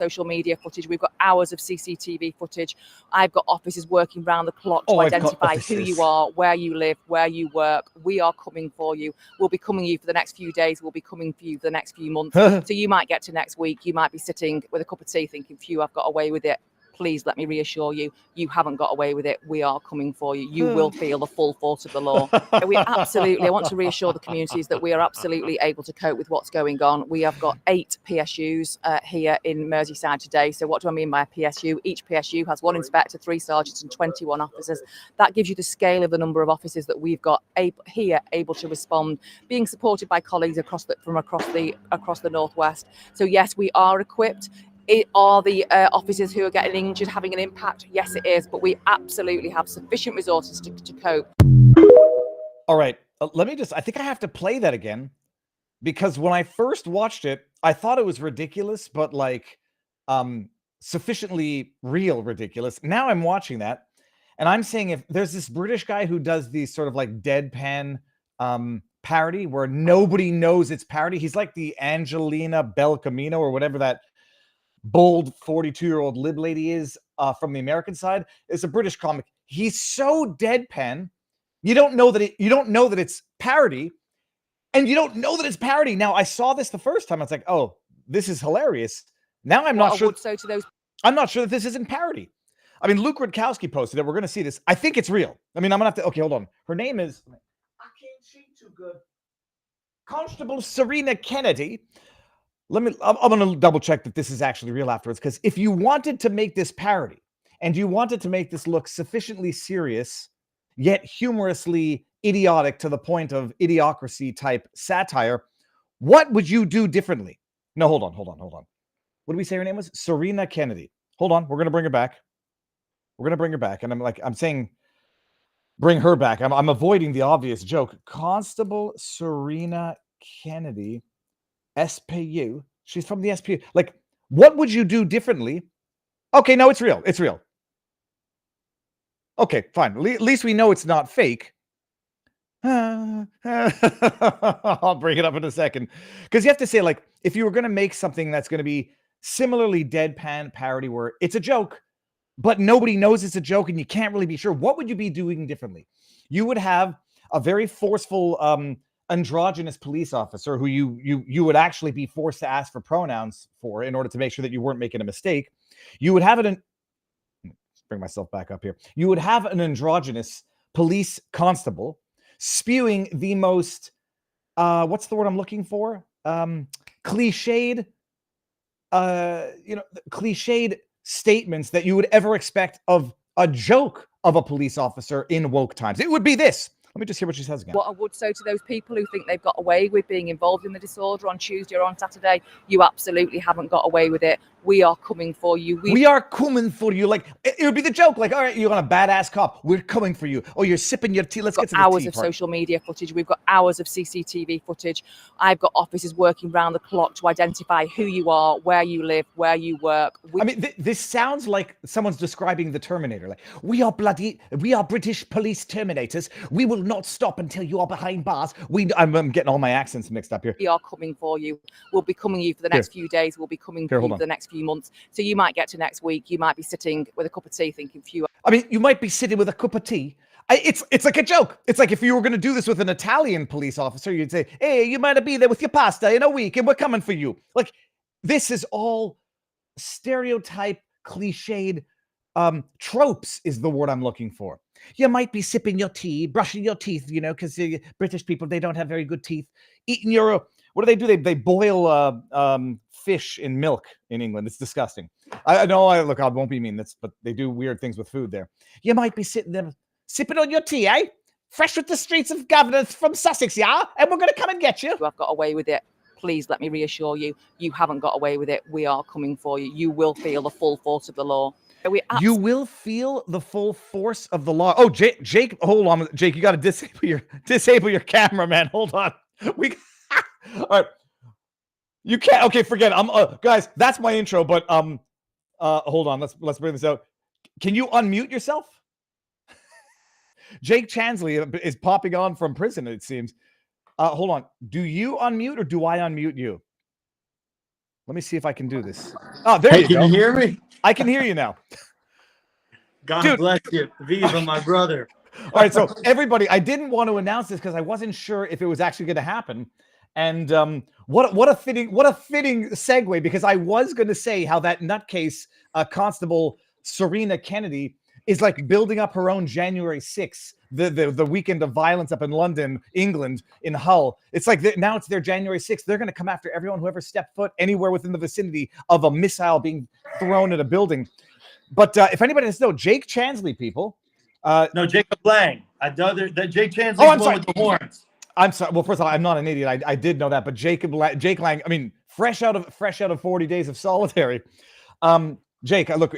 social media footage. We've got hours of CCTV footage. I've got officers working round the clock to identify who you are, where you live, where you work. We are coming for you. We'll be coming for you for the next few days. We'll be coming for you for the next few months. So you might get to next week. You might be sitting with a cup of tea thinking, phew, I've got away with it. Please let me reassure you, you haven't got away with it. We are coming for you. You will feel the full force of the law. I want to reassure the communities that we are absolutely able to cope with what's going on. We have got 8 PSUs here in Merseyside today. So what do I mean by a PSU? Each PSU has 1 inspector, 3 sergeants and 21 officers. That gives you the scale of the number of officers that we've got able to respond, being supported by colleagues from across the Northwest. So yes, we are equipped. Are the officers who are getting injured having an impact? Yes, it is. But we absolutely have sufficient resources to cope. All right. I think I have to play that again, because when I first watched it, I thought it was ridiculous, but like sufficiently real ridiculous. Now I'm watching that and I'm saying, if there's this British guy who does these sort of like deadpan parody where nobody knows it's parody. He's like the Angelina Belcamino or whatever that bold 42-year-old lib lady is from the American side. Is a British comic. He's so deadpan, you don't know that it's parody, and you don't know that it's parody. Now I saw this the first time. I was like, oh, this is hilarious. Now I'm not sure. I'm not sure that this isn't parody. I mean, Luke Rutkowski posted it. We're going to see this. I think it's real. I mean, I'm going to have to. Okay, hold on. Her name is. I can't see too good. Constable Serena Kennedy. I'm going to double check that this is actually real afterwards, because if you wanted to make this parody and you wanted to make this look sufficiently serious, yet humorously idiotic to the point of idiocracy type satire, what would you do differently? No, hold on. What did we say her name was? Serena Kennedy. Hold on. We're going to bring her back. And I'm saying, bring her back. I'm avoiding the obvious joke. Constable Serena Kennedy. SPU. She's from the SPU. Like, what would you do differently? Okay, no, it's real. Okay, fine. At least we know it's not fake. I'll bring it up in a second. Because you have to say, like, if you were going to make something that's going to be similarly deadpan parody where it's a joke, but nobody knows it's a joke and you can't really be sure, what would you be doing differently? You would have a very forceful androgynous police officer who you would actually be forced to ask for pronouns for in order to make sure that you weren't making a mistake. You would have let's bring myself back up here. You would have an androgynous police constable spewing the most what's the word I'm looking for? Cliched cliched statements that you would ever expect of a joke of a police officer in woke times. It would be this. Let me just hear what she says again. What I would say to those people who think they've got away with being involved in the disorder on Tuesday or on Saturday, you absolutely haven't got away with it. We are coming for you. We are coming for you. Like, it would be the joke. Like, all right, you're on a badass cop. We're coming for you. Oh, you're sipping your tea. Let's get to the tea hours of social media footage. We've got hours of CCTV footage. I've got officers working round the clock to identify who you are, where you live, where you work. I mean, this sounds like someone's describing the Terminator. Like, we are British police Terminators. We will not stop until you are behind bars. I'm getting all my accents mixed up here. We are coming for you. We'll be coming you for the next few days. We'll be coming for you for the next few months. So you might get to next week. You might be sitting with a cup of tea thinking, phew. I mean, you might be sitting with a cup of tea. It's like a joke. It's like if you were going to do this with an Italian police officer, you'd say, hey, you might be there with your pasta in a week and we're coming for you. Like, this is all stereotype, cliched tropes is the word I'm looking for. You might be sipping your tea, brushing your teeth, because British people, they don't have very good teeth. Eating your, what do? They boil fish in milk in England. It's disgusting. I know, I won't be mean, but they do weird things with food there. You might be sitting there, sipping on your tea, eh? Fresh with the streets of Governors from Sussex, yeah? And we're going to come and get you. I've got away with it. Please let me reassure you, you haven't got away with it. We are coming for you. You will feel the full force of the law. You will feel the full force of the law. Oh, Jake, hold on. Jake, you got to disable your camera, man. Hold on. All right. You can't. Okay, forget it. Guys, that's my intro, but hold on. Let's bring this out. Can you unmute yourself? Jake Chansley is popping on from prison, it seems. Hold on. Do you unmute or do I unmute you? Let me see if I can do this. Oh, there you go. Can you hear me? I can hear you now. God bless you. Viva, my brother. All right, so everybody, I didn't want to announce this because I wasn't sure if it was actually going to happen. And what a fitting segue, because I was going to say how that nutcase Constable Serena Kennedy is like building up her own January 6th, the weekend of violence up in London, England, in Hull. It's like now it's their January 6th. They're going to come after everyone who ever stepped foot anywhere within the vicinity of a missile being thrown at a building. But if anybody doesn't know, Jake Chansley, people. No, Jacob Lang. Jake Chansley. Oh, I'm sorry. With the horns. I'm sorry. Well, first of all, I'm not an idiot. I did know that, but Jake Lang. I mean, fresh out of 40 days of solitary. Jake, look.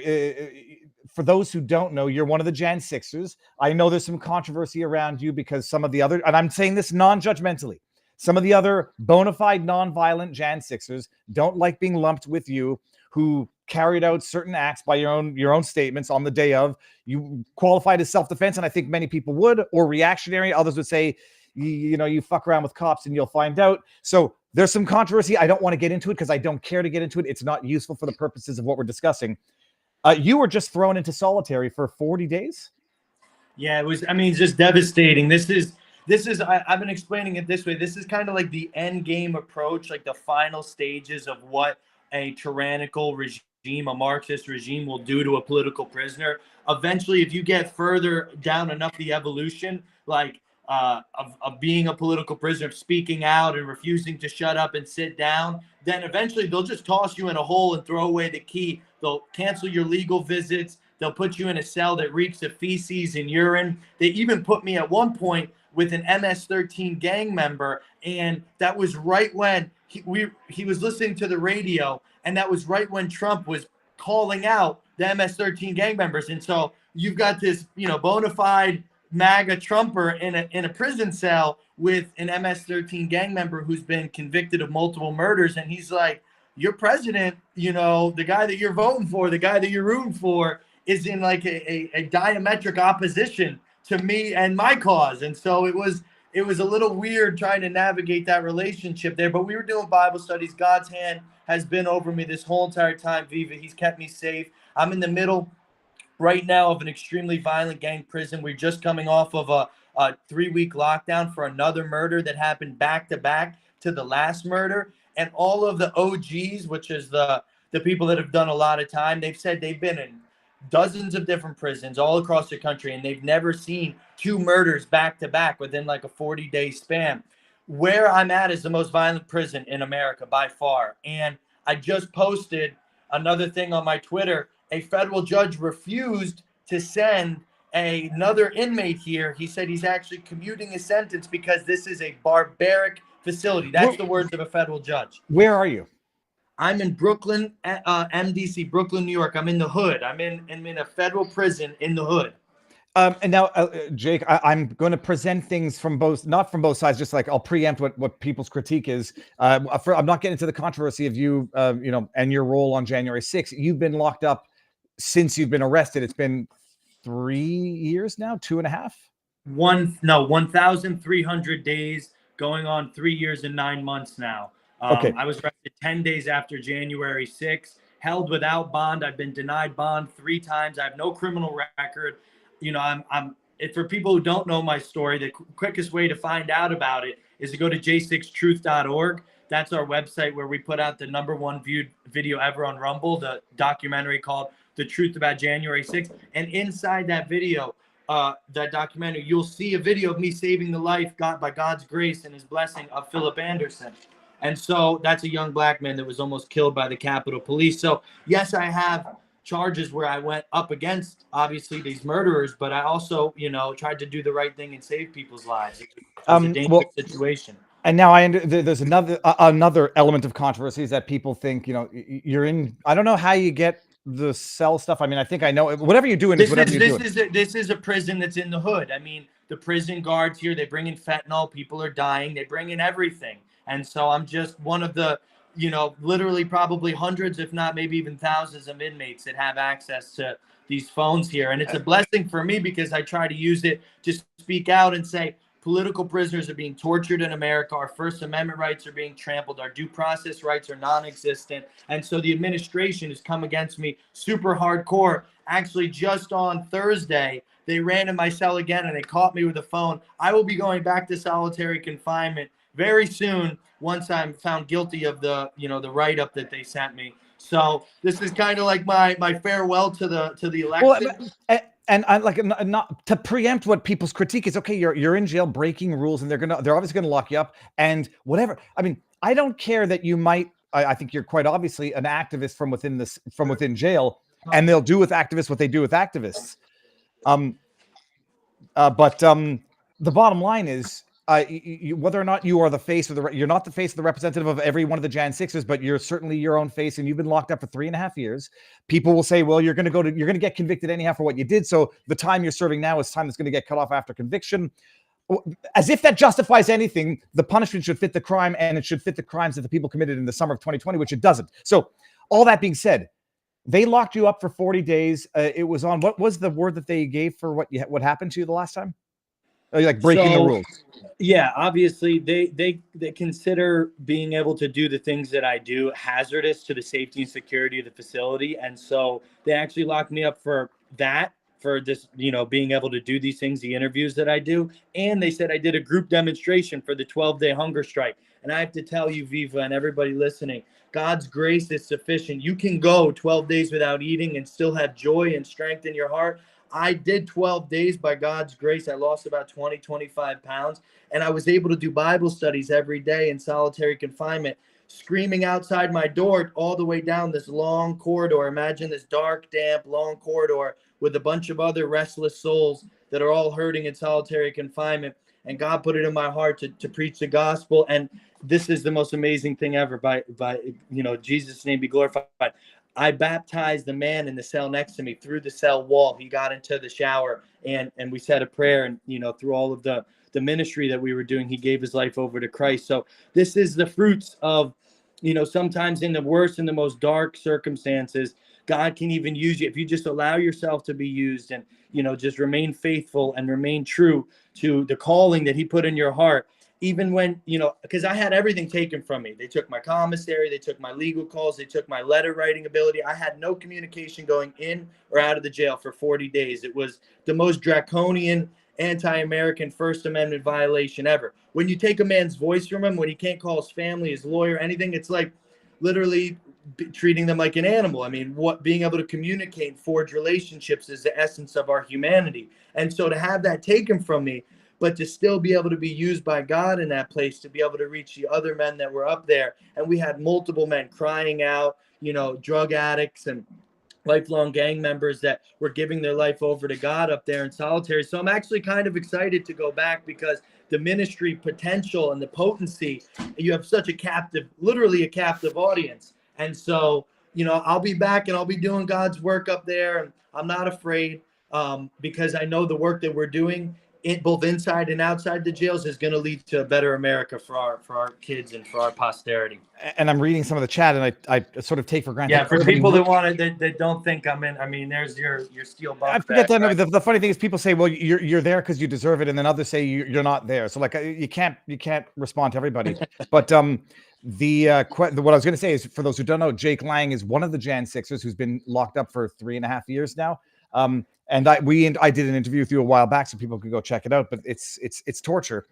For those who don't know, you're one of the Jan 6ers. I know there's some controversy around you because some of the other, and I'm saying this non-judgmentally, some of the other bona fide non-violent Jan 6ers don't like being lumped with you, who carried out certain acts by your own statements on the day of. You qualified as self-defense, and I think many people would, or reactionary. Others would say, you fuck around with cops and you'll find out. So there's some controversy. I don't want to get into it because I don't care to get into it. It's not useful for the purposes of what we're discussing. You were just thrown into solitary for 40 days. Yeah, it was. I mean, it's just devastating. This is. I've been explaining it this way. This is kind of like the end game approach, like the final stages of what a tyrannical regime, a Marxist regime, will do to a political prisoner. Eventually, if you get further down enough the evolution, like of being a political prisoner, of speaking out and refusing to shut up and sit down, then eventually they'll just toss you in a hole and throw away the key. They'll cancel your legal visits. They'll put you in a cell that reeks of feces and urine. They even put me at one point with an MS-13 gang member, and that was right when he was listening to the radio, and that was right when Trump was calling out the MS-13 gang members. And so you've got this, bona fide MAGA Trumper in a prison cell with an MS-13 gang member who's been convicted of multiple murders, and he's like, your president, the guy that you're voting for, the guy that you're rooting for, is in like a diametric opposition to me and my cause. And so it was a little weird trying to navigate that relationship there, but we were doing Bible studies. God's hand has been over me this whole entire time, Viva. He's kept me safe. I'm in the middle right now of an extremely violent gang prison. We're just coming off of a 3-week lockdown for another murder that happened back to back to the last murder. And all of the OGs, which is the people that have done a lot of time, they've said they've been in dozens of different prisons all across the country, and they've never seen 2 murders back to back within like a 40-day span. Where I'm at is the most violent prison in America by far. And I just posted another thing on my Twitter. A federal judge refused to send another inmate here. He said he's actually commuting his sentence because this is a barbaric facility. That's the words of a federal judge. Where are you? I'm in Brooklyn, MDC, Brooklyn, New York. I'm in the hood. I'm in a federal prison in the hood. And now, Jake, I'm going to present things from not from both sides, just like I'll preempt what people's critique is. I'm not getting into the controversy of you, and your role on January 6th. You've been locked up since you've been arrested. It's been 3 years now, 2.5? 1,300 days, going on 3 years and 9 months now. Okay. I was arrested 10 days after January 6th, held without bond. I've been denied bond 3 times. I have no criminal record. For people who don't know my story, the quickest way to find out about it is to go to j6truth.org. That's our website where we put out the #1 viewed video ever on Rumble, the documentary called The Truth About January 6th. And inside that video, that documentary, you'll see a video of me saving the life, by God's grace and his blessing, of Philip Anderson. And so that's a young black man that was almost killed by the Capitol Police. So yes, I have charges where I went up against, obviously, these murderers, but I also, tried to do the right thing and save people's lives. It's a dangerous situation. And now there's another element of controversy is that people think, you're in, I don't know how you get the cell stuff. I mean, I think I know whatever you're doing. This is a prison that's in the hood. I mean, the prison guards here, they bring in fentanyl. People are dying. They bring in everything. And so I'm just one of the, literally probably hundreds, if not maybe even thousands of inmates that have access to these phones here. And it's a blessing for me because I try to use it to speak out and say, Political prisoners are being tortured in America. Our First Amendment rights are being trampled. Our due process rights are non-existent. And so the administration has come against me super hardcore. Actually, just on Thursday, they ran in my cell again and they caught me with a phone. I will be going back to solitary confinement very soon once I'm found guilty of the, the write-up that they sent me. So this is kind of like my farewell to the election. Well, and I like not to preempt what people's critique is. Okay, you're in jail breaking rules, and they're obviously gonna lock you up and whatever. I mean, I don't care that you might. I think you're quite obviously an activist from within jail, and they'll do with activists what they do with activists. But the bottom line is, whether or not you are the face or you're not the face of the representative of every one of the Jan 6ers, but you're certainly your own face, and you've been locked up for 3.5 years. People will say, well, you're going to get convicted anyhow for what you did. So the time you're serving now is time that's going to get cut off after conviction. As if that justifies anything. The punishment should fit the crime, and it should fit the crimes that the people committed in the summer of 2020, which it doesn't. So all that being said, they locked you up for 40 days. It was on, what was the word that they gave for what happened to you the last time? Like breaking the rules. Yeah, obviously they consider being able to do the things that I do hazardous to the safety and security of the facility. And so they actually locked me up for that, for this, being able to do these things, the interviews that I do. And they said I did a group demonstration for the 12-day hunger strike. And I have to tell you, Viva, and everybody listening, God's grace is sufficient. You can go 12 days without eating and still have joy and strength in your heart. I did 12 days by God's grace. I lost about 25 pounds, and I was able to do Bible studies every day in solitary confinement, screaming outside my door all the way down this long corridor. Imagine this dark, damp, long corridor with a bunch of other restless souls that are all hurting in solitary confinement. And God put it in my heart to preach the gospel. And this is the most amazing thing ever. By Jesus' name be glorified. I baptized the man in the cell next to me through the cell wall. He got into the shower and we said a prayer, and through all of the ministry that we were doing, he gave his life over to Christ. So this is the fruits of, sometimes in the worst and the most dark circumstances, God can even use you if you just allow yourself to be used and, just remain faithful and remain true to the calling that he put in your heart. Even when, because I had everything taken from me. They took my commissary, they took my legal calls, they took my letter writing ability. I had no communication going in or out of the jail for 40 days. It was the most draconian, anti-American First Amendment violation ever. When you take a man's voice from him, when he can't call his family, his lawyer, anything, it's like literally treating them like an animal. I mean, being able to communicate and forge relationships is the essence of our humanity. And so to have that taken from me, but to still be able to be used by God in that place, to be able to reach the other men that were up there. And we had multiple men crying out, drug addicts and lifelong gang members that were giving their life over to God up there in solitary. So I'm actually kind of excited to go back, because the ministry potential and the potency, you have such literally a captive audience. And so, I'll be back and I'll be doing God's work up there. And I'm not afraid, because I know the work that we're doing both inside and outside the jails is going to lead to a better America for our kids and for our posterity. And I'm reading some of the chat, and I sort of take for granted. Yeah, for people that don't think I'm in. I mean, there's your steel buff. I forget that. Right? The funny thing is, people say, "Well, you're there because you deserve it," and then others say you're not there. So like, you can't respond to everybody. But what I was going to say is, for those who don't know, Jake Lang is one of the Jan 6ers who's been locked up for 3.5 years now. And I did an interview with you a while back, so people could go check it out. But it's torture.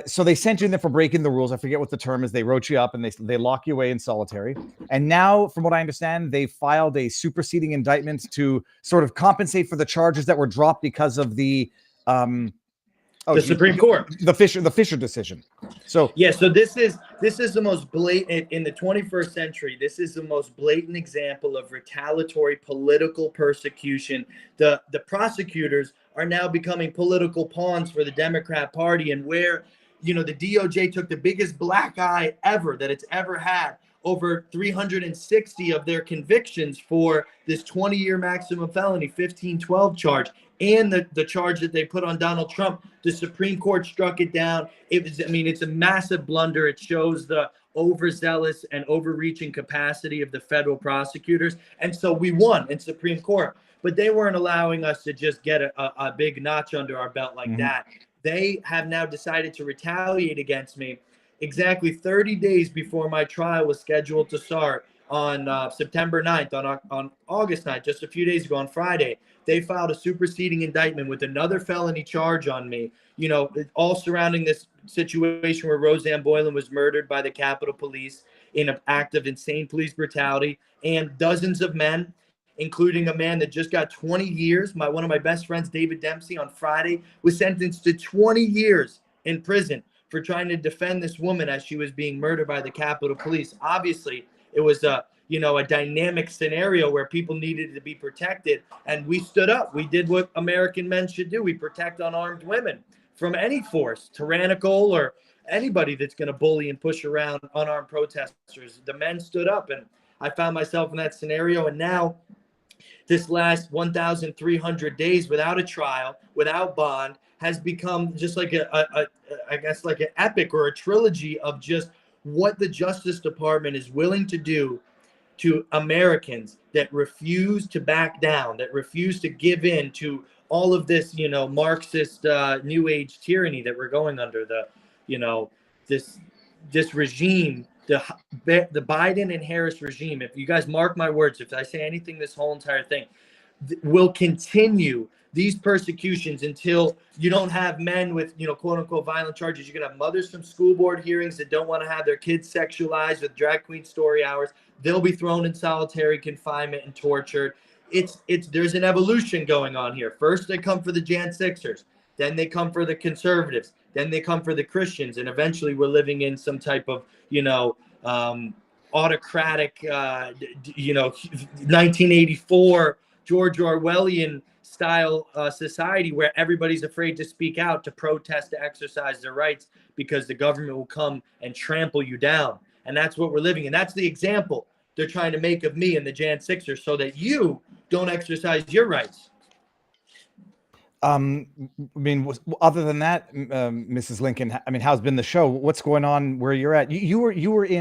So they sent you in there for breaking the rules. I forget what the term is. They wrote you up and they lock you away in solitary. And now, from what I understand, they filed a superseding indictment to sort of compensate for the charges that were dropped because of the Supreme Court, the Fisher decision. So yeah, so this is the most blatant in the 21st century. This is the most blatant example of retaliatory political persecution. The prosecutors are now becoming political pawns for the Democrat Party, and where the DOJ took the biggest black eye ever that it's ever had. Over 360 of their convictions for this 20-year maximum felony 1512 charge, and the charge that they put on Donald Trump. The Supreme Court struck it down. It's a massive blunder. It shows the overzealous and overreaching capacity of the federal prosecutors. And so we won in Supreme Court, but they weren't allowing us to just get a big notch under our belt like that. they have now decided to retaliate against me exactly 30 days before my trial was scheduled to start on September 9th, on August 9th, just a few days ago on Friday. They filed a superseding indictment with another felony charge on me, you know, all surrounding this situation where Roseanne Boylan was murdered by the Capitol Police in an act of insane police brutality, and dozens of men, including a man that just got 20 years. One of my best friends, David Dempsey, on Friday was sentenced to 20 years in prison for trying to defend this woman as she was being murdered by the Capitol Police. Obviously, it was a dynamic scenario where people needed to be protected, and we stood up. We did what American men should do. We protect unarmed women from any force, tyrannical or anybody that's going to bully and push around unarmed protesters. The men stood up, and I found myself in that scenario. And now this last 1,300 days without a trial, without bond, has become just like I guess like an epic or a trilogy of just what the Justice Department is willing to do to Americans that refuse to back down, that refuse to give in to all of this, Marxist new age tyranny that we're going under, this regime, the Biden and Harris regime. If you guys mark my words, if I say anything, this whole entire thing will continue these persecutions until you don't have men with, quote unquote violent charges. You're gonna have mothers from school board hearings that don't want to have their kids sexualized with drag queen story hours. They'll be thrown in solitary confinement and tortured. There's an evolution going on here. First, they come for the Jan Sixers, then they come for the conservatives, then they come for the Christians, and eventually we're living in some type of, autocratic, 1984 George Orwellian style society where everybody's afraid to speak out, to protest, to exercise their rights, because the government will come and trample you down. And that's what we're living in. That's the example they're trying to make of me and the Jan Sixers, so that you don't exercise your rights. I mean, other than that, Mrs. Lincoln, I mean, how's been the show? What's going on where you're at? You were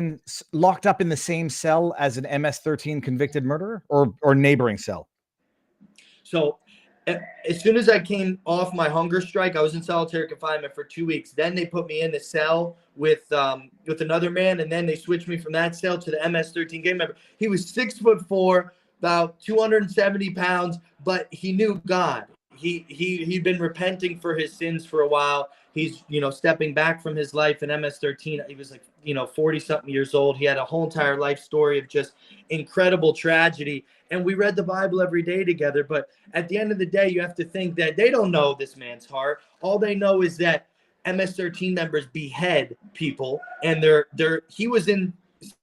locked up in the same cell as an MS-13 convicted murderer, or neighboring cell? So as soon as I came off my hunger strike, I was in solitary confinement for 2 weeks. Then they put me in the cell with another man, and then they switched me from that cell to the MS-13 gang member. He was 6'4", about 270 pounds, but he knew God. He'd been repenting for his sins for a while. He's, stepping back from his life in MS-13. He was like, 40-something years old. He had a whole entire life story of just incredible tragedy. And we read the Bible every day together. But at the end of the day, you have to think that they don't know this man's heart. All they know is that MS-13 members behead people. And he was in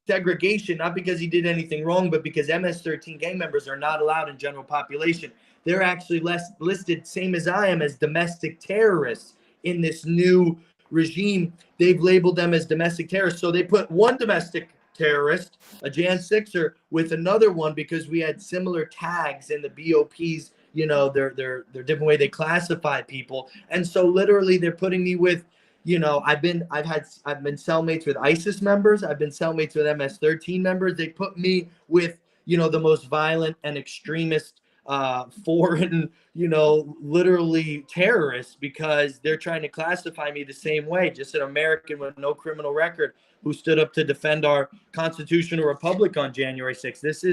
segregation, not because he did anything wrong, but because MS-13 gang members are not allowed in general population. They're actually listed, same as I am, as domestic terrorists in this new regime. They've labeled them as domestic terrorists. So they put one domestic terrorist, a Jan Sixer, with another one because we had similar tags in the BOPs, their different way they classify people. And so literally they're putting me with, I've been cellmates with ISIS members. I've been cellmates with MS-13 members. They put me with, the most violent and extremist foreign, literally terrorists, because they're trying to classify me the same way, just an American with no criminal record who stood up to defend our constitutional republic on January 6th. This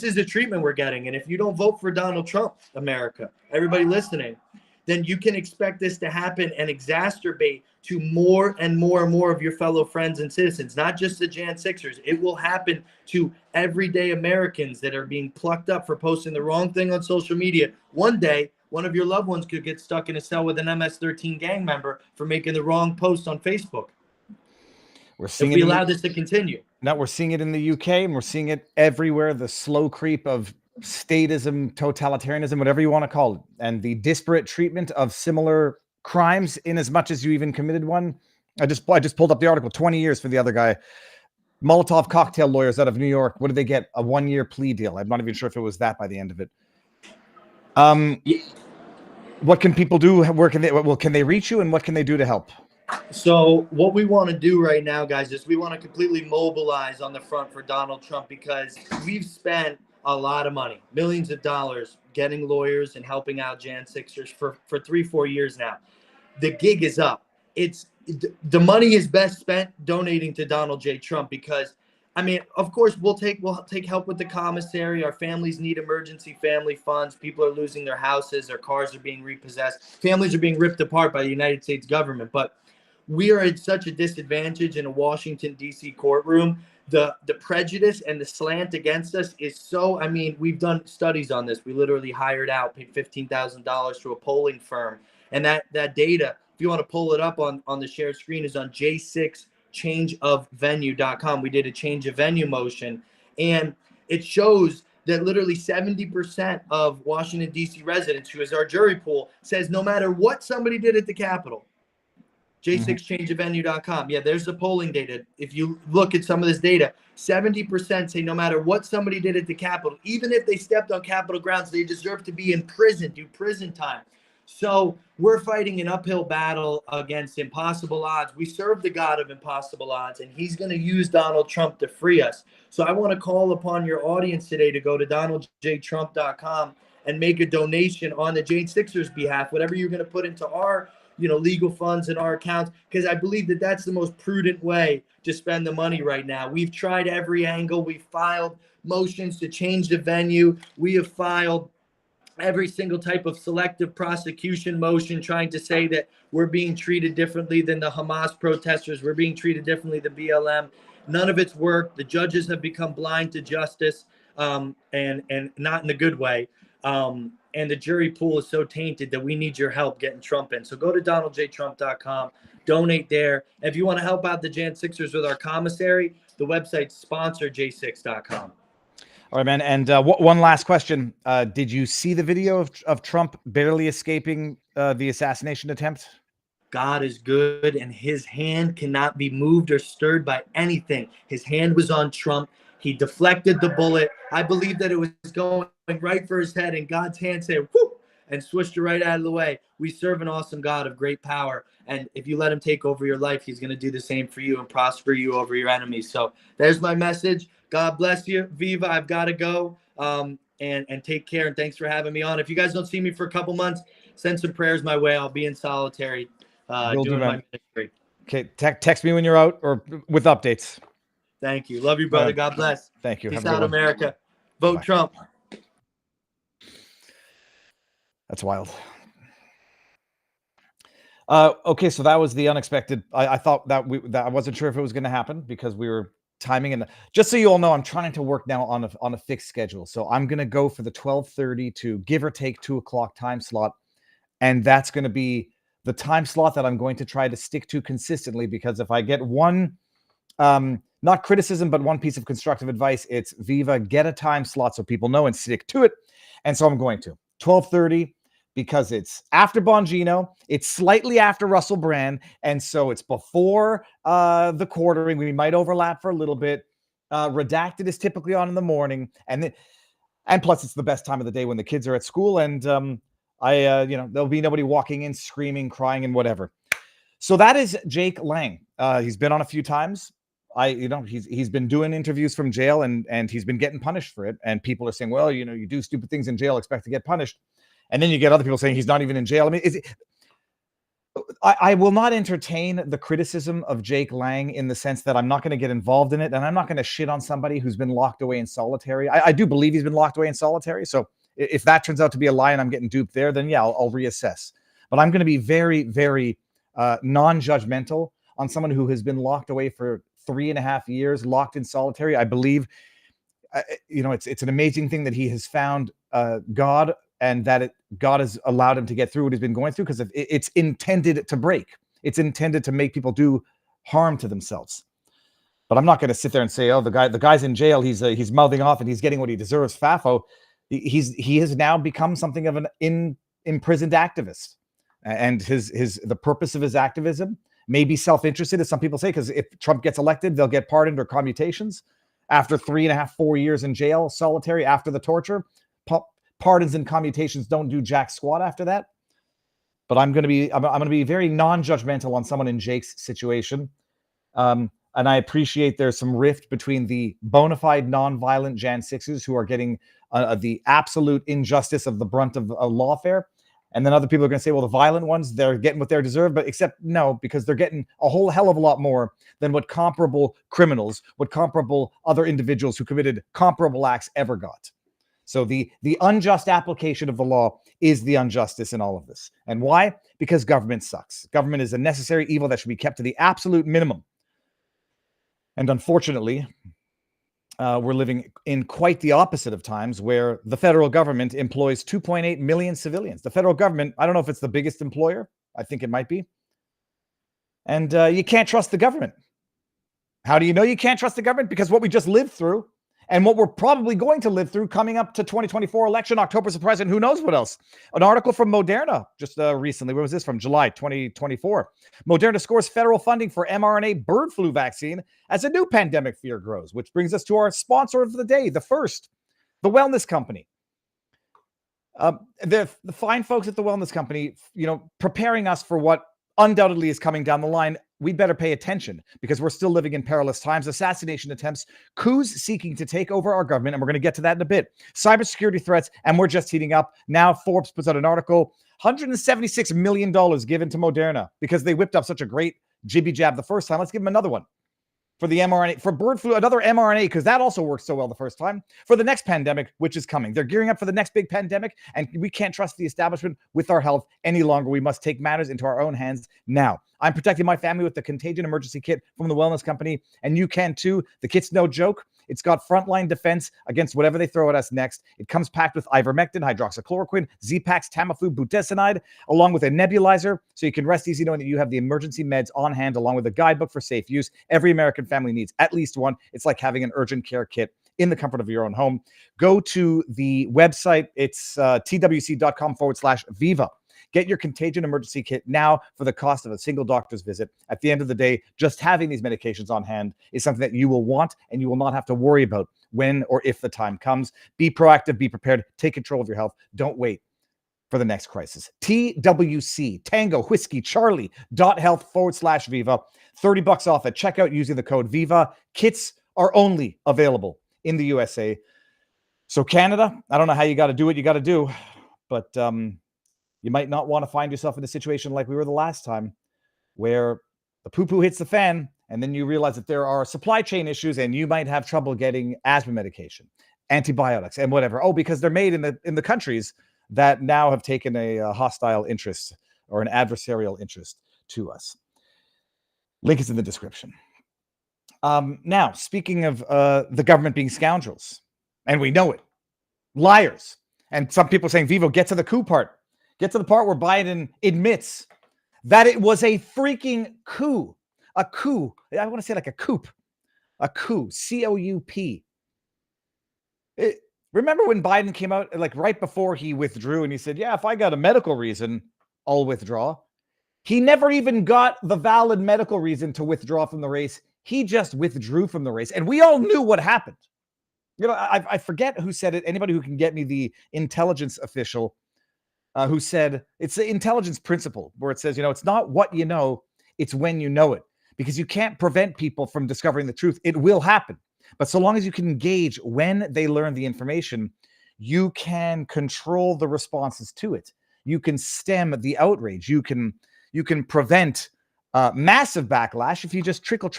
is the treatment we're getting. And if you don't vote for Donald Trump, America, everybody listening, then you can expect this to happen and exacerbate to more and more and more of your fellow friends and citizens, not just the Jan Sixers. It will happen to everyday Americans that are being plucked up for posting the wrong thing on social media. One day, one of your loved ones could get stuck in a cell with an MS-13 gang member for making the wrong post on Facebook. If we allow this to continue. Now we're seeing it in the UK, and we're seeing it everywhere, the slow creep of statism, totalitarianism, whatever you want to call it, and the disparate treatment of similar crimes in as much as you even committed one. I just pulled up the article. 20 years for the other guy. Molotov cocktail lawyers out of New York. What did they get? A 1-year plea deal. I'm not even sure if it was that by the end of it. What can people do? Where can they reach you, and what can they do to help? So what we want to do right now, guys, is we want to completely mobilize on the front for Donald Trump, because we've spent a lot of money, millions of dollars, getting lawyers and helping out Jan Sixers for 3-4 years now. the gig is up. The money is best spent donating to Donald J. Trump, because I mean, of course, we'll take help with the commissary. Our families need emergency family funds. People are losing their houses, their cars are being repossessed, families are being ripped apart by the United States government. But we are at such a disadvantage in a Washington, D.C. courtroom. The prejudice and the slant against us is so, I mean, we've done studies on this. We literally hired out, paid $15,000 to a polling firm. And that data, if you want to pull it up on the shared screen, is on J6changeofvenue.com. We did a change of venue motion, and it shows that literally 70% of Washington, D.C. residents, who is our jury pool, says no matter what somebody did at the Capitol, J6changeofvenue.com. Yeah, there's the polling data. If you look at some of this data, 70% say no matter what somebody did at the Capitol, even if they stepped on Capitol grounds, they deserve to be in prison, do prison time. So we're fighting an uphill battle against impossible odds. We serve the God of impossible odds, and he's going to use Donald Trump to free us. So I want to call upon your audience today to go to DonaldJTrump.com and make a donation on the Jane Sixers behalf, whatever you're going to put into our legal funds in our accounts, because I believe that that's the most prudent way to spend the money right now. We've tried every angle. We've filed motions to change the venue. We have filed every single type of selective prosecution motion trying to say that we're being treated differently than the Hamas protesters. We're being treated differently than BLM. None of it's worked. The judges have become blind to justice, and not in a good way. And the jury pool is so tainted that we need your help getting Trump in. So go to DonaldJTrump.com, donate there. If you want to help out the Jan Sixers with our commissary, the website's sponsorj6.com. All right, man. And one last question. Did you see the video of Trump barely escaping the assassination attempt? God is good, and his hand cannot be moved or stirred by anything. His hand was on Trump. He deflected the bullet. I believe that it was going right for his head, and God's hand said, whoop, and swished it right out of the way. We serve an awesome God of great power. And if you let him take over your life, he's going to do the same for you and prosper you over your enemies. So there's my message. God bless you. Viva, I've got to go. And take care. And thanks for having me on. If you guys don't see me for a couple months, send some prayers my way. I'll be in solitary doing my ministry. Okay. Text me when you're out or with updates. Thank you. Love you, brother. God bless. Thank you. Peace out, America. Vote Trump. That's wild. Okay, so that was the unexpected. I thought that I wasn't sure if it was going to happen because we were timing, and just so you all know, I'm trying to work now on a fixed schedule. So I'm going to go for the 12:30 to give or take 2 o'clock time slot, and that's going to be the time slot that I'm going to try to stick to consistently. Because if I get one, not criticism, but one piece of constructive advice, it's Viva, get a time slot so people know and stick to it. And so I'm going to 12:30. Because it's after Bongino, it's slightly after Russell Brand, and so it's before the quartering. We might overlap for a little bit. Redacted is typically on in the morning, and plus it's the best time of the day when the kids are at school, and there'll be nobody walking in screaming, crying, and whatever. So that is Jake Lang. He's been on a few times. He's been doing interviews from jail, and he's been getting punished for it. And people are saying, well, you do stupid things in jail, expect to get punished. And then you get other people saying he's not even in jail. I mean, I will not entertain the criticism of Jake Lang in the sense that I'm not going to get involved in it, and I'm not going to shit on somebody who's been locked away in solitary. I do believe he's been locked away in solitary. So if that turns out to be a lie and I'm getting duped there, then yeah, I'll reassess. But I'm going to be very, very non-judgmental on someone who has been locked away for 3.5 years, locked in solitary. I believe, it's an amazing thing that he has found God, and that God has allowed him to get through what he's been going through, because it's intended to break. It's intended to make people do harm to themselves. But I'm not going to sit there and say, oh, the guy's in jail. He's mouthing off and he's getting what he deserves. Fafo, he has now become something of an imprisoned activist, and the purpose of his activism may be self-interested, as some people say, because if Trump gets elected, they'll get pardoned or commutations after 3.5, 4 years in jail, solitary after the torture. Pardons and commutations don't do jack squat after that. But I'm going to be very non-judgmental on someone in Jake's situation. And I appreciate there's some rift between the bona fide non-violent Jan Sixers who are getting the absolute injustice of the brunt of lawfare, And then other people are going to say, well, the violent ones, they're getting what they deserve. But except no, because they're getting a whole hell of a lot more than what comparable criminals, what comparable other individuals who committed comparable acts ever got. So the unjust application of the law is the injustice in all of this. And why? Because government sucks. Government is a necessary evil that should be kept to the absolute minimum. And unfortunately, we're living in quite the opposite of times where the federal government employs 2.8 million civilians. The federal government, I don't know if it's the biggest employer. I think it might be. And you can't trust the government. How do you know you can't trust the government? Because what we just lived through and what we're probably going to live through coming up to 2024 election, October's the president, who knows what else. An article from Moderna just recently, where was this from? July 2024. Moderna scores federal funding for mRNA bird flu vaccine as a new pandemic fear grows, which brings us to our sponsor of the day, the first, the Wellness Company. The fine folks at the Wellness Company, preparing us for what undoubtedly is coming down the line. We'd better pay attention because we're still living in perilous times. Assassination attempts, coups seeking to take over our government, and we're going to get to that in a bit. Cybersecurity threats, and we're just heating up. Now Forbes puts out an article, $176 million given to Moderna because they whipped up such a great jibby jab the first time. Let's give them another one. For the mRNA, for bird flu, another mRNA, because that also worked so well the first time. For the next pandemic, which is coming. They're gearing up for the next big pandemic, and we can't trust the establishment with our health any longer. We must take matters into our own hands now. I'm protecting my family with the Contagion Emergency Kit from the Wellness Company, and you can too. The kit's no joke. It's got frontline defense against whatever they throw at us next. It comes packed with ivermectin, hydroxychloroquine, Z-Pax, Tamiflu, budesonide, along with a nebulizer, so you can rest easy knowing that you have the emergency meds on hand, along with a guidebook for safe use. Every American family needs at least one. It's like having an urgent care kit in the comfort of your own home. Go to the website. It's twc.com/Viva. Get your Contagion Emergency Kit now for the cost of a single doctor's visit. At the end of the day, just having these medications on hand is something that you will want and you will not have to worry about when or if the time comes. Be proactive, be prepared, take control of your health. Don't wait for the next crisis. TWC, Tango Whiskey Charlie .health/Viva. $30 off at checkout using the code VIVA. Kits are only available in the USA. So Canada, I don't know how you got to do what you got to do, but you might not want to find yourself in a situation like we were the last time, where the poo-poo hits the fan, and then you realize that there are supply chain issues, and you might have trouble getting asthma medication, antibiotics, and whatever. Oh, because they're made in the countries that now have taken a hostile interest or an adversarial interest to us. Link is in the description. Now, speaking of the government being scoundrels, and we know it, liars, and some people saying, Vivo, get to the coup part. Get to the part where Biden admits that it was a freaking coup. A coup. I want to say like a coup. A coup. C-O-U-P. Remember when Biden came out, like right before he withdrew, and he said, yeah, if I got a medical reason, I'll withdraw. He never even got the valid medical reason to withdraw from the race. He just withdrew from the race. And we all knew what happened. I forget who said it. Anybody who can get me the intelligence official who said it's the intelligence principle, where it says, it's not what you know, it's when you know it, because you can't prevent people from discovering the truth. It will happen. But so long as you can engage when they learn the information, you can control the responses to it. You can stem the outrage. You can prevent massive backlash if you just trickle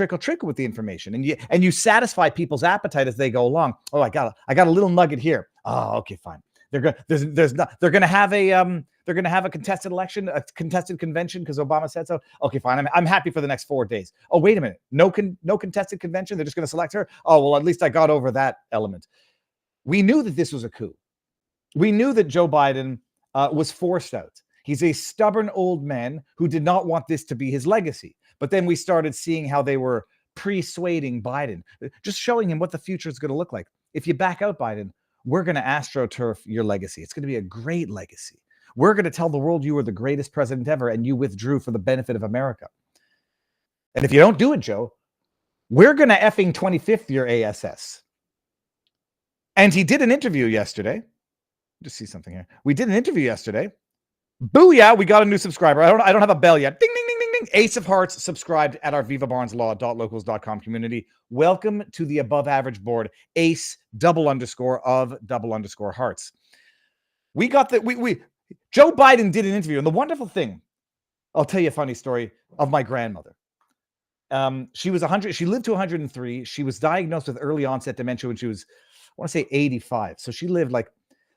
with the information, and you satisfy people's appetite as they go along. Oh, I got a little nugget here. Oh, okay, fine. They're going to have a contested election, a contested convention because Obama said so. Okay, fine. I'm happy for the next 4 days. Oh, wait a minute. No contested convention. They're just going to select her. Oh, well, at least I got over that element. We knew that this was a coup. We knew that Joe Biden was forced out. He's a stubborn old man who did not want this to be his legacy. But then we started seeing how they were persuading Biden, just showing him what the future is going to look like. If you back out Biden, we're going to AstroTurf your legacy. It's going to be a great legacy. We're going to tell the world you were the greatest president ever and you withdrew for the benefit of America. And if you don't do it, Joe, we're going to effing 25th your ASS. And he did an interview yesterday. Just see something here. We did an interview yesterday. Booyah, we got a new subscriber. I don't have a bell yet. Ding, ding, ding, ding, ding. Ace of Hearts subscribed at our vivabarneslaw.locals.com community. Welcome to the above average board. Ace _of _hearts. We got that. Joe Biden did an interview, and the wonderful thing, I'll tell you a funny story of my grandmother. She was 100. She lived to 103. She was diagnosed with early onset dementia when she was, I want to say 85. So she lived like,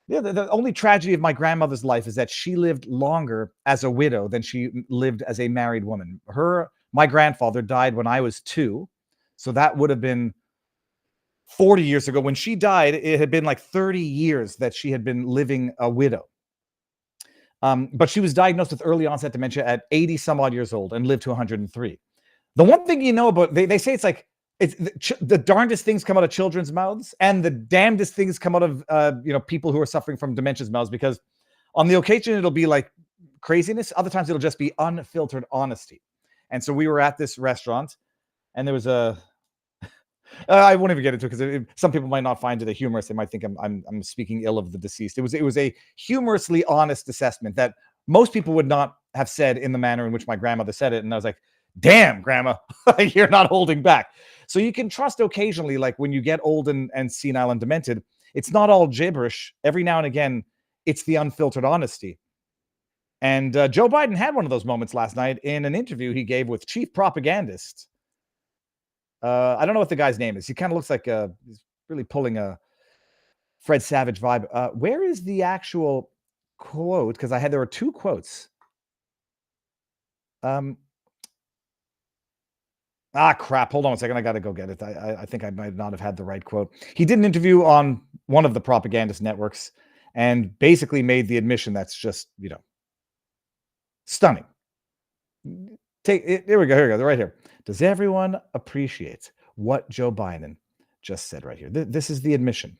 yeah, the only tragedy of my grandmother's life is that she lived longer as a widow than she lived as a married woman. My grandfather died when I was 2. So that would have been 40 years ago. When she died, it had been like 30 years that she had been living a widow. But she was diagnosed with early onset dementia at 80 some odd years old and lived to 103. The one thing you know about, they say it's like, it's the darndest things come out of children's mouths and the damnedest things come out of people who are suffering from dementia's mouths, because on the occasion it'll be like craziness, other times it'll just be unfiltered honesty. And so we were at this restaurant and there was I won't even get into it because some people might not find it a humorous. They might think I'm speaking ill of the deceased. It was a humorously honest assessment that most people would not have said in the manner in which my grandmother said it. And I was like, damn, Grandma, you're not holding back. So you can trust occasionally, like when you get old and senile and demented, it's not all gibberish. Every now and again, it's the unfiltered honesty. And Joe Biden had one of those moments last night in an interview he gave with chief propagandist. I don't know what the guy's name is. He kind of looks like he's really pulling a Fred Savage vibe. Where is the actual quote? Because there were 2 quotes. Crap. Hold on a second. I got to go get it. I think I might not have had the right quote. He did an interview on one of the propagandist networks and basically made the admission that's just, stunning. Here we go. They're right here. Does everyone appreciate what Joe Biden just said right here? This is the admission.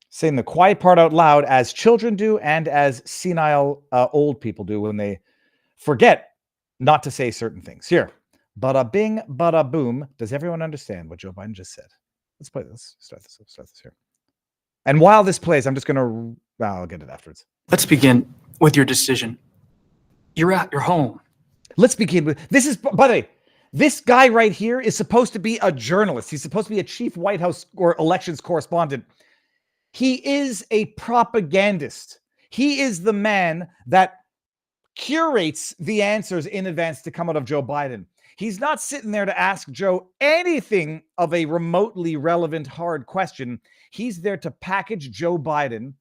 Saying the quiet part out loud as children do and as senile old people do when they forget not to say certain things. Here. Bada bing, bada boom. Does everyone understand what Joe Biden just said? Let's play this. Start this here. And while this plays, I'm just going to... I'll get it afterwards. Let's begin with your decision. You're at your home. Let's begin with... This is... By the way, this guy right here is supposed to be a journalist. He's supposed to be a chief White House or elections correspondent. He is a propagandist. He is the man that curates the answers in advance to come out of Joe Biden. He's not sitting there to ask Joe anything of a remotely relevant, hard question. He's there to package Joe Biden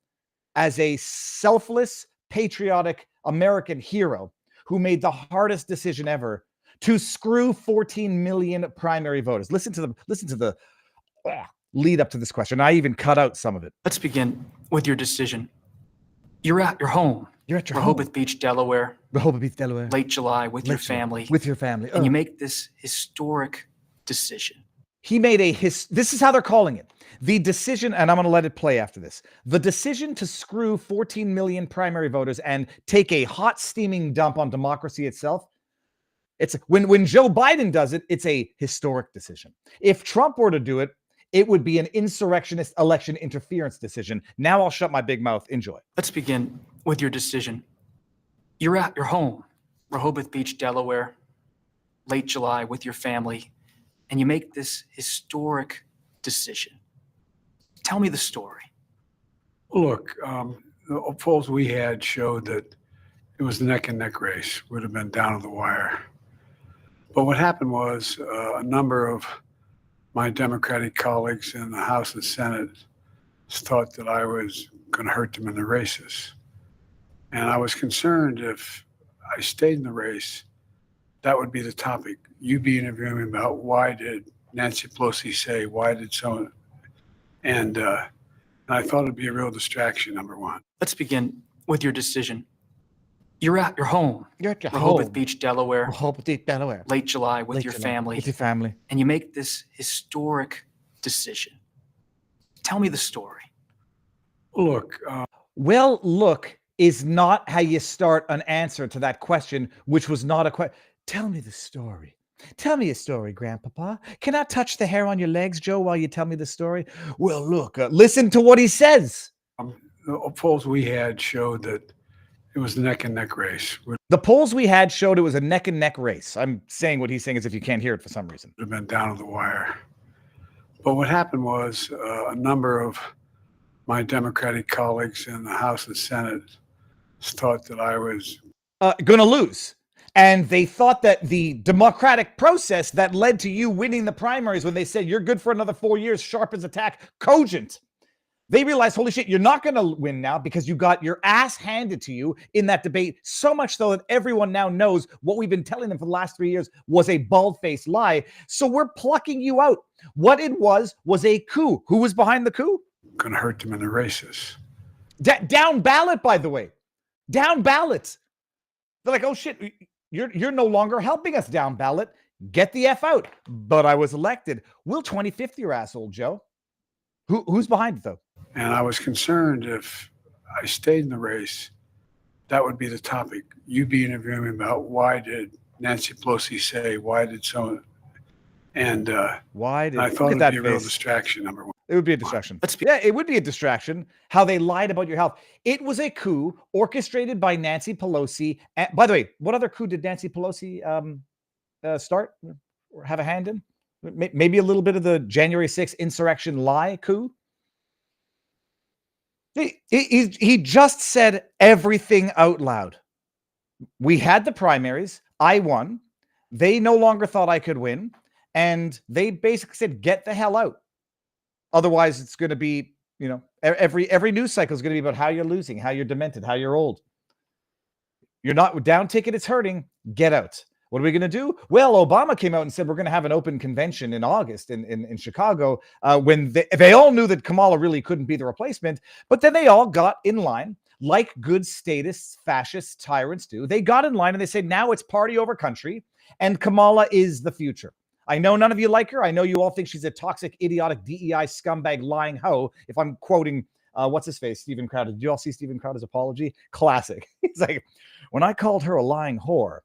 as a selfless, patriotic American hero who made the hardest decision ever to screw 14 million primary voters. Listen to the lead up to this question. I even cut out some of it. Let's begin with your decision. You're at your home. You're at your Rehoboth Beach, Delaware. Rehoboth Beach, Delaware. Late July with your family. With your family. And you make this historic decision. He made this is how they're calling it. The decision, and I'm going to let it play after this. The decision to screw 14 million primary voters and take a hot steaming dump on democracy itself. It's when Joe Biden does it, it's a historic decision. If Trump were to do it, it would be an insurrectionist election interference decision. Now I'll shut my big mouth. Enjoy. Let's begin with your decision. You're at your home, Rehoboth Beach, Delaware, late July with your family, and you make this historic decision. Tell me the story. Look, the polls we had showed that it was a neck-and-neck race. Would have been down to the wire. But what happened was a number of my Democratic colleagues in the House and Senate thought that I was going to hurt them in the races. And I was concerned if I stayed in the race, that would be the topic. You'd be interviewing me about why did Nancy Pelosi say, why did someone, and I thought it'd be a real distraction, number one. Let's begin with your decision. You're at your home. You're at your Rehoboth home. Beach, Delaware. Rehoboth Beach, Delaware. Late July with your family. With your family. And you make this historic decision. Tell me the story. Look. Well, look is not how you start an answer to that question, which was not a question. Tell me the story. Tell me a story, Grandpapa. Can I touch the hair on your legs, Joe, while you tell me the story? Well, look, listen to what he says. The polls we had showed that it was a neck-and-neck race. The polls we had showed it was a neck-and-neck race. I'm saying what he's saying as if you can't hear it for some reason. Would have been down to the wire. But what happened was a number of my Democratic colleagues in the House and Senate thought that I was going to lose. And they thought that the democratic process that led to you winning the primaries when they said you're good for another 4 years, sharp as a tack, cogent. They realized, holy shit, you're not going to win now because you got your ass handed to you in that debate, so much so that everyone now knows what we've been telling them for the last 3 years was a bald-faced lie. So we're plucking you out. What it was a coup. Who was behind the coup? going to hurt them in the races. Down ballot, by the way. Down ballot. They're like, oh shit, you're no longer helping us down ballot. Get the F out. But I was elected. We'll 25th your asshole, Joe. Who's behind it, though? And I was concerned if I stayed in the race, that would be the topic. You'd be interviewing me about why did Nancy Pelosi say, why did someone, and why did I thought it'd that be a real distraction, number one. It would be a distraction. Yeah, it would be a distraction. How they lied about your health. It was a coup orchestrated by Nancy Pelosi. And, by the way, what other coup did Nancy Pelosi start or have a hand in? Maybe a little bit of the January 6th insurrection lie coup. He just said everything out loud. We had the primaries. I won. They no longer thought I could win. And they basically said, get the hell out. Otherwise, it's going to be, every news cycle is going to be about how you're losing, how you're demented, how you're old. You're not down ticket. It's hurting. Get out. What are we going to do? Well, Obama came out and said we're going to have an open convention in August in Chicago when they all knew that Kamala really couldn't be the replacement. But then they all got in line like good statists, fascists, tyrants do. They got in line and they said, now it's party over country and Kamala is the future. I know none of you like her. I know you all think she's a toxic, idiotic, DEI scumbag, lying hoe. If I'm quoting, what's his face, Steven Crowder. Did you all see Steven Crowder's apology? Classic. He's like, when I called her a lying whore,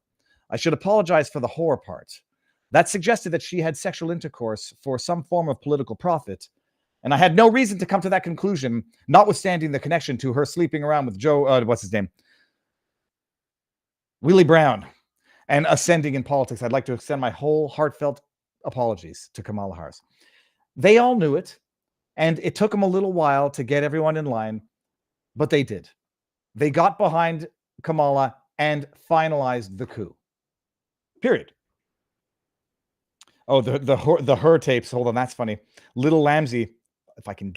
I should apologize for the whore part. That suggested that she had sexual intercourse for some form of political profit. And I had no reason to come to that conclusion, notwithstanding the connection to her sleeping around with Joe, what's his name? Willie Brown, and ascending in politics. I'd like to extend my whole heartfelt apologies to Kamala Harris. They all knew it, and it took them a little while to get everyone in line, but they did. They got behind Kamala and finalized the coup. Period. Oh, the her tapes. Hold on, that's funny. Little Lamsey, if I can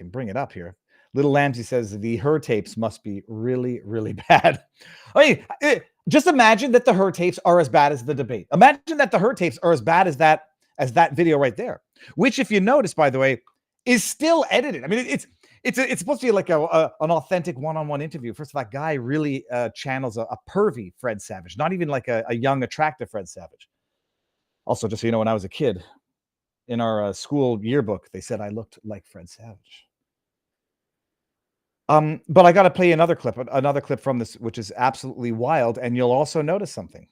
bring it up here. Little Lamsey says the her tapes must be really, really bad. I mean, just imagine that the her tapes are as bad as the debate. Imagine that the her tapes are as bad as that video right there, which, if you notice, by the way, is still edited. I mean, it's supposed to be like an authentic one-on-one interview. First of all, that guy really channels a pervy Fred Savage, not even like a young, attractive Fred Savage. Also, just so you know, when I was a kid, in our school yearbook, they said I looked like Fred Savage. But I got to play another clip from this, which is absolutely wild, and you'll also notice something.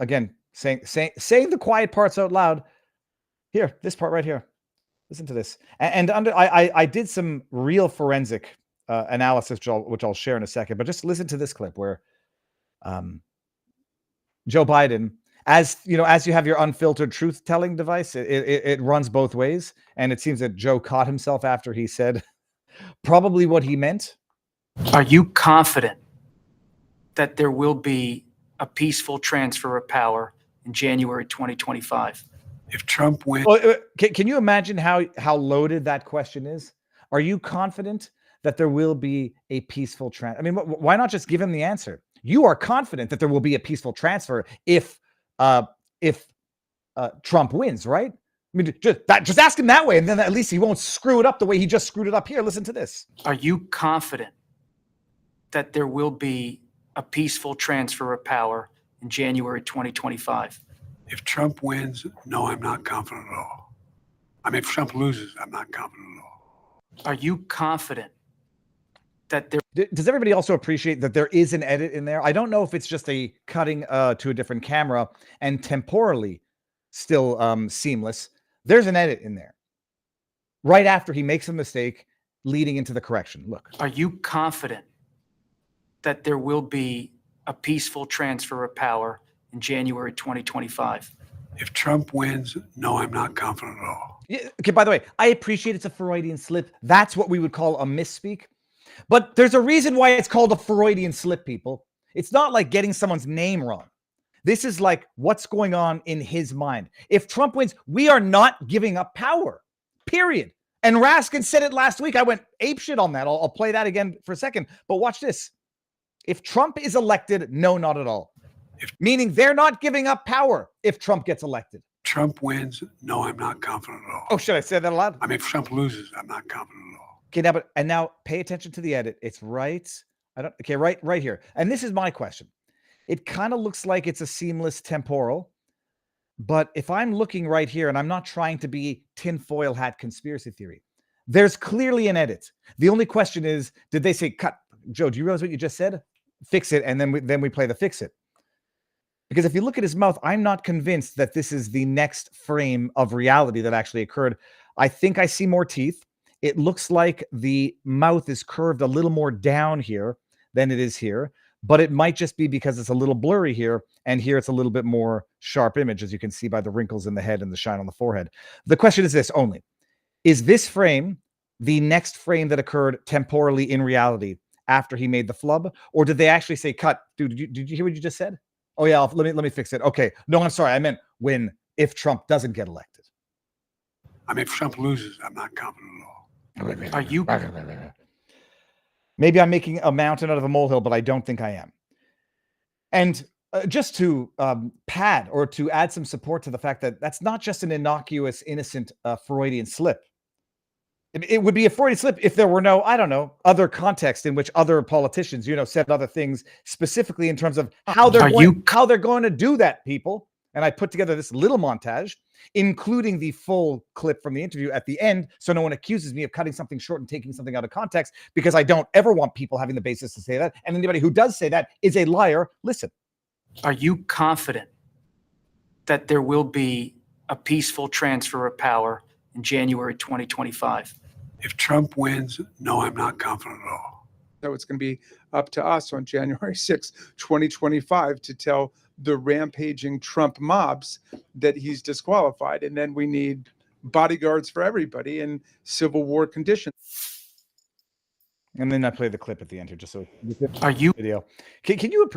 Again, saying the quiet parts out loud. Here, this part right here. Listen to this. And I did some real forensic analysis, which I'll share in a second. But just listen to this clip where Joe Biden, as you have your unfiltered truth-telling device, it runs both ways. And it seems that Joe caught himself after he said probably what he meant. Are you confident that there will be a peaceful transfer of power in January 2025? If Trump wins... Well, can you imagine how loaded that question is? Are you confident that there will be a peaceful transfer? I mean, why not just give him the answer? You are confident that there will be a peaceful transfer if Trump wins, right? I mean, just ask him that way, and then at least he won't screw it up the way he just screwed it up here. Listen to this. Are you confident that there will be a peaceful transfer of power in January 2025? If Trump wins, no, I'm not confident at all. I mean, if Trump loses, I'm not confident at all. Are you confident that there... Does everybody also appreciate that there is an edit in there? I don't know if it's just a cutting to a different camera and temporally still seamless. There's an edit in there right after he makes a mistake leading into the correction. Look. Are you confident that there will be a peaceful transfer of power in January 2025? If Trump wins, no, I'm not confident at all. Yeah, okay, by the way, I appreciate it's a Freudian slip. That's what we would call a misspeak. But there's a reason why it's called a Freudian slip, people. It's not like getting someone's name wrong. This is like what's going on in his mind. If Trump wins, we are not giving up power, period. And Raskin said it last week. I went apeshit on that. I'll play that again for a second. But watch this. If Trump is elected, no, not at all. Meaning they're not giving up power if Trump gets elected. Trump wins, no, I'm not confident at all. Oh, should I say that aloud? I mean, if Trump loses, I'm not confident at all. Okay, now pay attention to the edit. It's right. Right here. And this is my question. It kind of looks like it's a seamless temporal, but if I'm looking right here, and I'm not trying to be tinfoil hat conspiracy theory, there's clearly an edit. The only question is, did they say cut? Joe, do you realize what you just said? Fix it, and then we play the fix it. Because if you look at his mouth, I'm not convinced that this is the next frame of reality that actually occurred. I think I see more teeth. It looks like the mouth is curved a little more down here than it is here, but it might just be because it's a little blurry here, and here it's a little bit more sharp image, as you can see by the wrinkles in the head and the shine on the forehead. The question is this only. Is this frame the next frame that occurred temporally in reality after he made the flub? Or did they actually say cut? Dude, did you hear what you just said? Oh yeah, let me fix it. Okay. No, I'm sorry. I meant if Trump doesn't get elected. I mean, if Trump loses, I'm not confident at all. Are you? Maybe I'm making a mountain out of a molehill, but I don't think I am. And just to pad or to add some support to the fact that that's not just an innocuous, innocent Freudian slip. It would be a Freudian slip if there were no, I don't know, other context in which other politicians, said other things specifically in terms of how they're going to do that, people. And I put together this little montage, including the full clip from the interview at the end, so no one accuses me of cutting something short and taking something out of context, because I don't ever want people having the basis to say that. And anybody who does say that is a liar. Listen. Are you confident that there will be a peaceful transfer of power in January 2025? If Trump wins, no, I'm not confident at all. So it's going to be up to us on January 6, 2025 to tell the rampaging Trump mobs that he's disqualified. And then we need bodyguards for everybody in civil war conditions. And then I play the clip at the end here, just so are you video. Can you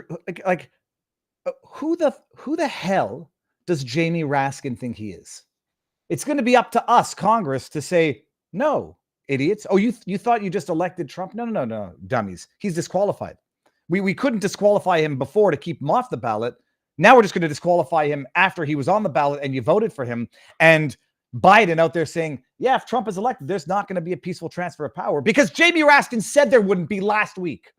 who the hell does Jamie Raskin think he is? It's going to be up to us, Congress, to say, no, idiots. Oh, you thought you just elected Trump? No, dummies. He's disqualified. We couldn't disqualify him before to keep him off the ballot. Now we're just going to disqualify him after he was on the ballot and you voted for him. And Biden out there saying, yeah, if Trump is elected, there's not going to be a peaceful transfer of power because Jamie Raskin said there wouldn't be last week.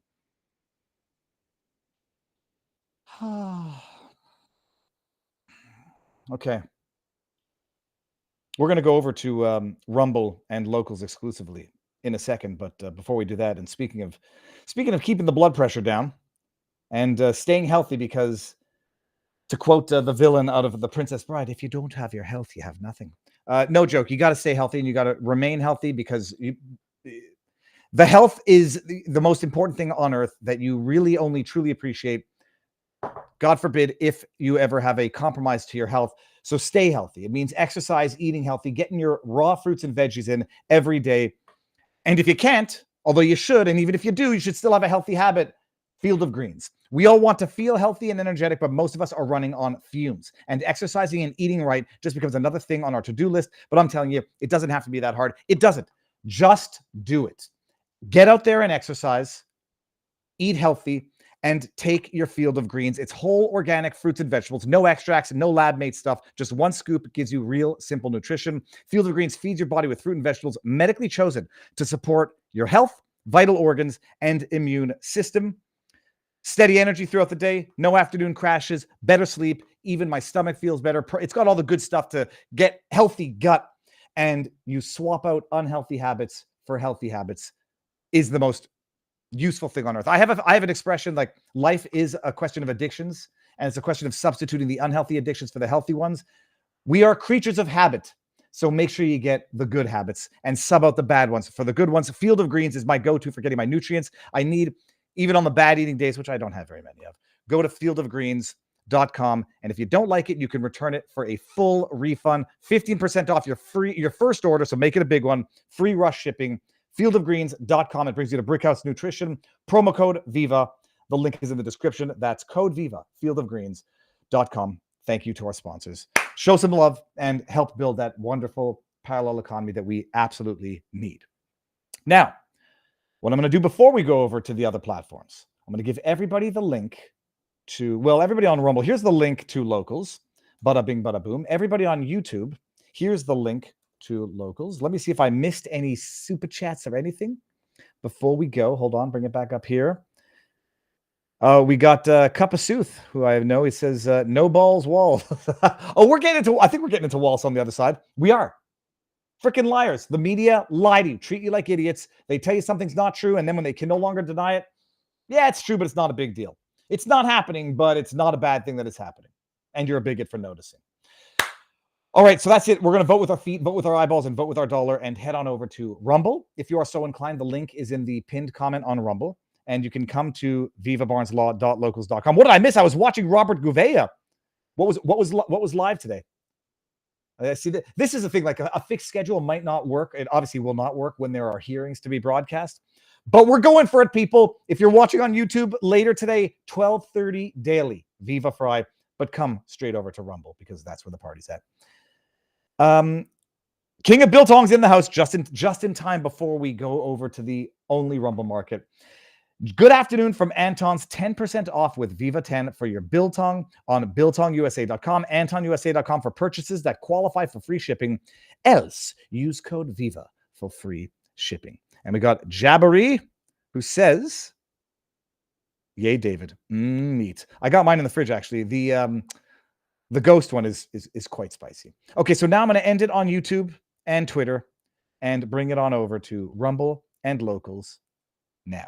Okay. We're going to go over to Rumble and Locals exclusively in a second, but before we do that, and speaking of keeping the blood pressure down and staying healthy, because to quote the villain out of The Princess Bride, if you don't have your health, you have nothing. No joke. You got to stay healthy and you got to remain healthy, because the health is the most important thing on earth that you really only truly appreciate. God forbid if you ever have a compromise to your health. So stay healthy. It means exercise, eating healthy, getting your raw fruits and veggies in every day. And if you can't, although you should, and even if you do, you should still have a healthy habit. Field of Greens. We all want to feel healthy and energetic, but most of us are running on fumes. And exercising and eating right just becomes another thing on our to-do list. But I'm telling you, it doesn't have to be that hard. It doesn't. Just do it. Get out there and exercise. Eat healthy. And take your Field of Greens. It's whole organic fruits and vegetables, no extracts and no lab-made stuff. Just one scoop. It gives you real simple nutrition. Field of Greens feeds your body with fruit and vegetables medically chosen to support your health, vital organs, and immune system. Steady energy throughout the day, no afternoon crashes, better sleep. Even my stomach feels better. It's got all the good stuff to get healthy gut. And you swap out unhealthy habits for healthy habits is the most useful thing on earth. I have an expression like life is a question of addictions, and it's a question of substituting the unhealthy addictions for the healthy ones. We are creatures of habit, so make sure you get the good habits and sub out the bad ones for the good ones. Field of Greens is my go-to for getting my nutrients I need, even on the bad eating days, which I don't have very many of. Go to fieldofgreens.com, and if you don't like it, you can return it for a full refund. 15% off your first order, so make it a big one. Free rush shipping. fieldofgreens.com. It brings you to Brickhouse Nutrition. Promo code VIVA. The link is in the description. That's code VIVA, fieldofgreens.com. Thank you to our sponsors. Show some love and help build that wonderful parallel economy that we absolutely need. Now, what I'm going to do before we go over to the other platforms, I'm going to give everybody the link to, well, everybody on Rumble, here's the link to Locals. Bada bing, bada boom. Everybody on YouTube, here's the link to Locals. Let me see if I missed any super chats or anything before we go. Hold on, bring it back up here. We got Cup of Sooth, who I know. He says, no balls, wall. Oh, I think we're getting into walls on the other side. We are. Freaking liars. The media lie to you, treat you like idiots. They tell you something's not true, and then when they can no longer deny it, yeah, it's true, but it's not a big deal. It's not happening, but it's not a bad thing that it's happening. And you're a bigot for noticing. All right, so that's it. We're going to vote with our feet, vote with our eyeballs, and vote with our dollar, and head on over to Rumble. If you are so inclined, the link is in the pinned comment on Rumble, and you can come to vivabarneslaw.locals.com. What did I miss? I was watching Robert Gouveia. What was live today? See, this is the thing, like a fixed schedule might not work. It obviously will not work when there are hearings to be broadcast, but we're going for it, people. If you're watching on YouTube later today, 12:30 daily, Viva Fry, but come straight over to Rumble because that's where the party's at. King of Biltong's in the house just in time before we go over to the only Rumble market. Good afternoon from Anton's 10% off with Viva 10 for your Biltong on BiltongUSA.com, AntonUSA.com for purchases that qualify for free shipping. Else, use code VIVA for free shipping. And we got Jabbery, who says, yay, David. Meat. I got mine in the fridge, actually. The ghost one is quite spicy. Okay, so now I'm going to end it on YouTube and Twitter and bring it on over to Rumble and Locals now.